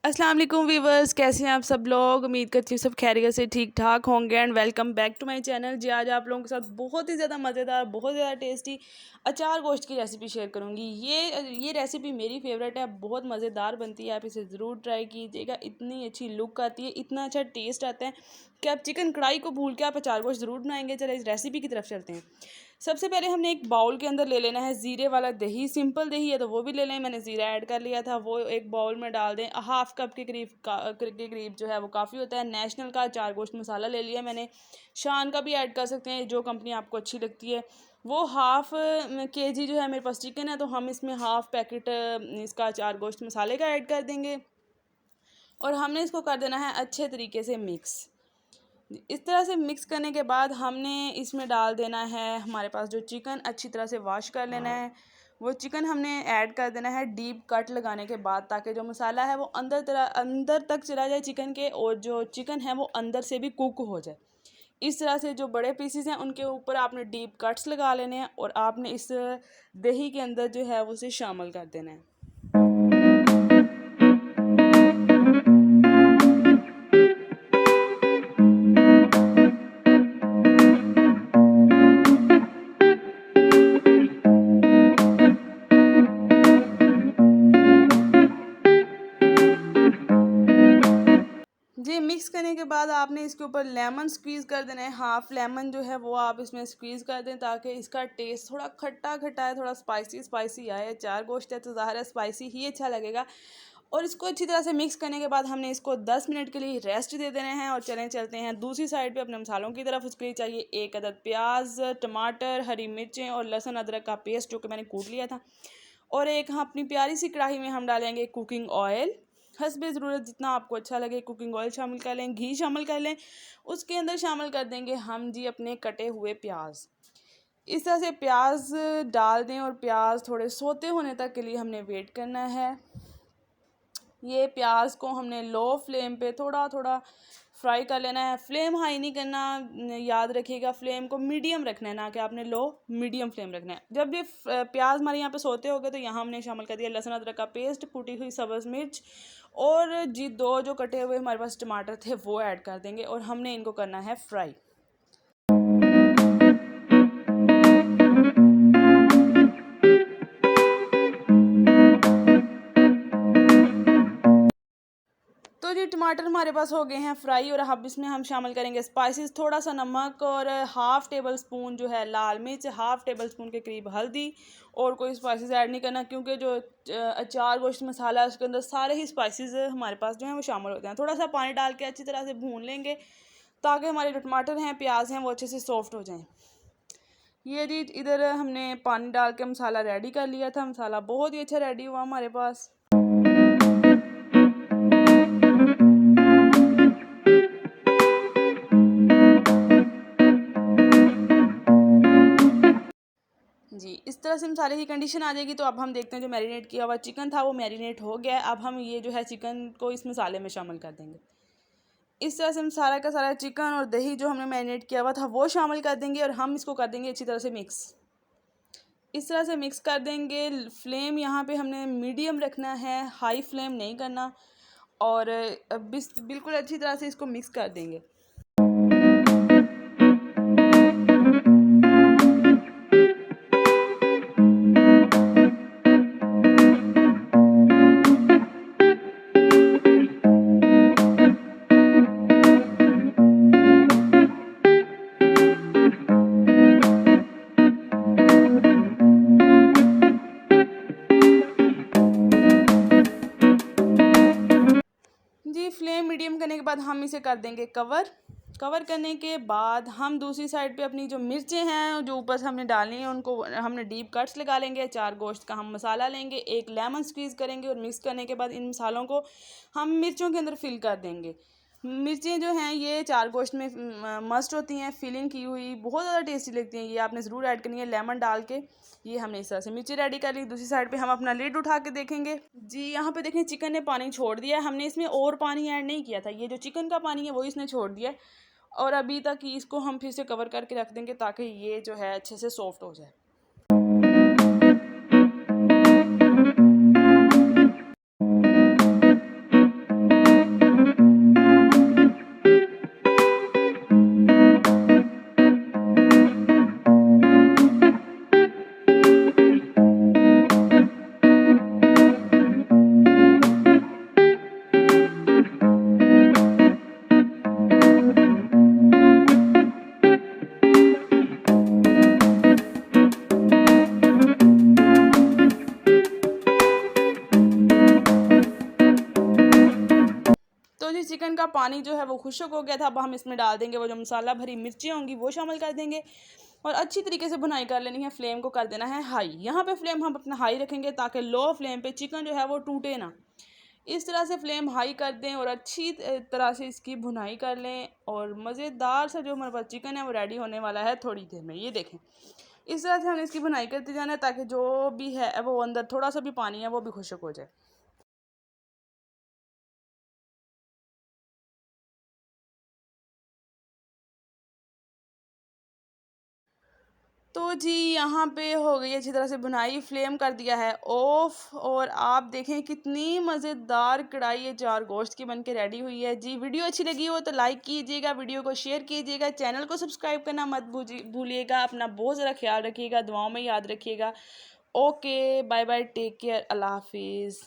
अस्सलाम वालेकुम वीवर्स, कैसे हैं आप सब लोग। उम्मीद करती हूँ सब खैरियत से ठीक ठाक होंगे and welcome back to my channel. जी आज आप लोगों के साथ बहुत ही ज़्यादा मज़ेदार, बहुत ज़्यादा टेस्टी अचार गोश्त की रेसिपी शेयर करूँगी। ये रेसिपी मेरी फेवरेट है, बहुत मज़ेदार बनती है। आप इसे ज़रूर ट्राई कीजिएगा। इतनी अच्छी लुक आती है, इतना अच्छा टेस्ट आता है कि आप चिकन कढ़ाई को भूल के आप अचार गोश्त ज़रूर बनाएंगे। चले इस रेसिपी की तरफ चलते हैं। सबसे पहले हमने एक बाउल के अंदर ले लेना है ज़ीरे वाला दही। सिंपल दही है तो वो भी ले लें, मैंने ज़ीरा ऐड कर लिया था, वो एक बाउल में डाल दें। हाफ़ कप के करीब जो है वो काफ़ी होता है। नेशनल का चार गोश्त मसाला ले लिया मैंने, शान का भी ऐड कर सकते हैं, जो कंपनी आपको अच्छी लगती है। वो हाफ़ केजी जो है मेरे पास चिकन है, तो हम इसमें हाफ़ पैकेट इसका चार गोश्त मसाले का ऐड कर देंगे और हमने इसको कर देना है अच्छे तरीके से मिक्स। इस तरह से मिक्स करने के बाद हमने इसमें डाल देना है हमारे पास जो चिकन, अच्छी तरह से वॉश कर लेना है। वो चिकन हमने ऐड कर देना है डीप कट लगाने के बाद, ताकि जो मसाला है वो अंदर तक चला जाए चिकन के, और जो चिकन है वो अंदर से भी कुक हो जाए। इस तरह से जो बड़े पीसेस हैं उनके ऊपर आपने डीप कट्स लगा लेने हैं और आपने इस दही के अंदर जो है वो उसे शामिल कर देना है। जी मिक्स करने के बाद आपने इसके ऊपर लेमन स्क्वीज़ कर देना है। हाफ़ लेमन जो है वो आप इसमें स्क्वीज़ कर दें, ताकि इसका टेस्ट थोड़ा खट्टा खट्टा है, थोड़ा स्पाइसी स्पाइसी आए। चार गोश्त है तो ज़ाहिर है स्पाइसी ही अच्छा लगेगा। और इसको अच्छी तरह से मिक्स करने के बाद हमने इसको 10 मिनट के लिए रेस्ट दे देना है। और चलते हैं दूसरी साइड पे अपने मसालों की तरफ। उसके लिए चाहिए 1 अदद प्याज, टमाटर, हरी मिर्चें और लहसुन अदरक का पेस्ट, जो कि मैंने कूट लिया था। और एक हम अपनी प्यारी सी कढ़ाई में हम डालेंगे कुकिंग ऑयल, हस्बे ज़रूरत जितना आपको अच्छा लगे कुकिंग ऑयल शामिल कर लें, घी शामिल कर लें। उसके अंदर शामिल कर देंगे हम जी अपने कटे हुए प्याज। इस तरह से प्याज डाल दें और प्याज थोड़े सोते होने तक के लिए हमने वेट करना है। ये प्याज को हमने लो फ्लेम पे थोड़ा थोड़ा फ्राई कर लेना है। फ्लेम हाई नहीं करना, याद रखिएगा फ्लेम को मीडियम रखना है, ना कि आपने लो, मीडियम फ्लेम रखना है। जब ये प्याज हमारे यहाँ पे सोते हो गए तो यहाँ हमने शामिल कर दिया लहसुन अदरक का पेस्ट, कुटी हुई सब्ज़ मिर्च और जी 2 जो कटे हुए हमारे पास टमाटर थे वो ऐड कर देंगे और हमने इनको करना है फ्राई। तो जी टमाटर हमारे पास हो गए हैं फ्राई, और अब इसमें हम शामिल करेंगे स्पाइसेस, थोड़ा सा नमक और हाफ़ टेबल स्पून जो है लाल मिर्च, हाफ़ टेबल स्पून के करीब हल्दी। और कोई स्पाइसेस ऐड नहीं करना, क्योंकि जो अचार गोश्त मसाला है उसके अंदर सारे ही स्पाइसेस हमारे पास जो हैं वो शामिल होते हैं। थोड़ा सा पानी डाल के अच्छी तरह से भून लेंगे, ताकि हमारे जो टमाटर हैं, प्याज हैं, वो अच्छे से सॉफ्ट हो जाएँ। ये जी इधर हमने पानी डाल के मसाला रेडी कर लिया था। मसाला बहुत ही अच्छा रेडी हुआ हमारे पास। जी इस तरह से मसाले की कंडीशन आ जाएगी, तो अब हम देखते हैं जो मैरिनेट किया हुआ चिकन था वो मैरिनेट हो गया है। अब हम ये जो है चिकन को इस मसाले में शामिल कर देंगे। इस तरह से हम सारा का सारा चिकन और दही जो हमने मैरिनेट किया हुआ था वो शामिल कर देंगे और हम इसको कर देंगे अच्छी तरह से मिक्स। इस तरह से मिक्स कर देंगे। फ्लेम यहाँ पे हमने मीडियम रखना है, हाई फ्लेम नहीं करना। और बिल्कुल अच्छी तरह से इसको मिक्स कर देंगे। जी फ्लेम मीडियम करने के बाद हम इसे कर देंगे कवर। कवर करने के बाद हम दूसरी साइड पे अपनी जो मिर्चें हैं जो ऊपर से हमने डालनी है उनको हमने डीप कट्स लगा लेंगे। चार गोश्त का हम मसाला लेंगे, एक लेमन स्क्वीज़ करेंगे और मिक्स करने के बाद इन मसालों को हम मिर्चों के अंदर फिल कर देंगे। मिर्चें जो हैं ये चार गोश्त में मस्ट होती हैं, फिलिंग की हुई, बहुत ज़्यादा टेस्टी लगती हैं। ये आपने ज़रूर ऐड करनी है लेमन डाल के। ये हमने इस तरह से मिर्ची रेडी कर ली। दूसरी साइड पे हम अपना लिड उठा के देखेंगे। जी यहाँ पे देखें चिकन ने पानी छोड़ दिया है, हमने इसमें और पानी ऐड नहीं किया था। ये जो चिकन का पानी है वो इसने छोड़ दिया है। और अभी तक इसको हम फिर से कवर करके रख देंगे, ताकि ये जो है अच्छे से सॉफ्ट हो जाए। तो जी चिकन का पानी जो है वो खुश्क हो गया था। अब हम इसमें डाल देंगे वो जो मसाला भरी मिर्चें होंगी वो शामिल कर देंगे और अच्छी तरीके से भुनाई कर लेनी है। फ्लेम को कर देना है हाई। यहाँ पे फ्लेम हम अपना हाई रखेंगे ताकि लो फ्लेम पे चिकन जो है वो टूटे ना। इस तरह से फ्लेम हाई कर दें और अच्छी तरह से इसकी भुनाई कर लें और मज़ेदार सा जो हमारे पास चिकन है वो रेडी होने वाला है थोड़ी देर में। ये देखें, इस तरह से हमने इसकी भुनाई करते जाना है ताकि जो भी है वो अंदर थोड़ा सा भी पानी है वो भी खुश्क हो जाए। तो जी यहाँ पे हो गई अच्छी तरह से भुनाई। फ्लेम कर दिया है ऑफ और आप देखें कितनी मज़ेदार कढ़ाई ये चार गोश्त की बन के रेडी हुई है। जी वीडियो अच्छी लगी हो तो लाइक कीजिएगा, वीडियो को शेयर कीजिएगा, चैनल को सब्सक्राइब करना मत भूलिएगा। अपना बहुत ज़्यादा ख्याल रखिएगा, दुआओं में याद रखिएगा। Okay bye bye, take care, Allah हाफिज़।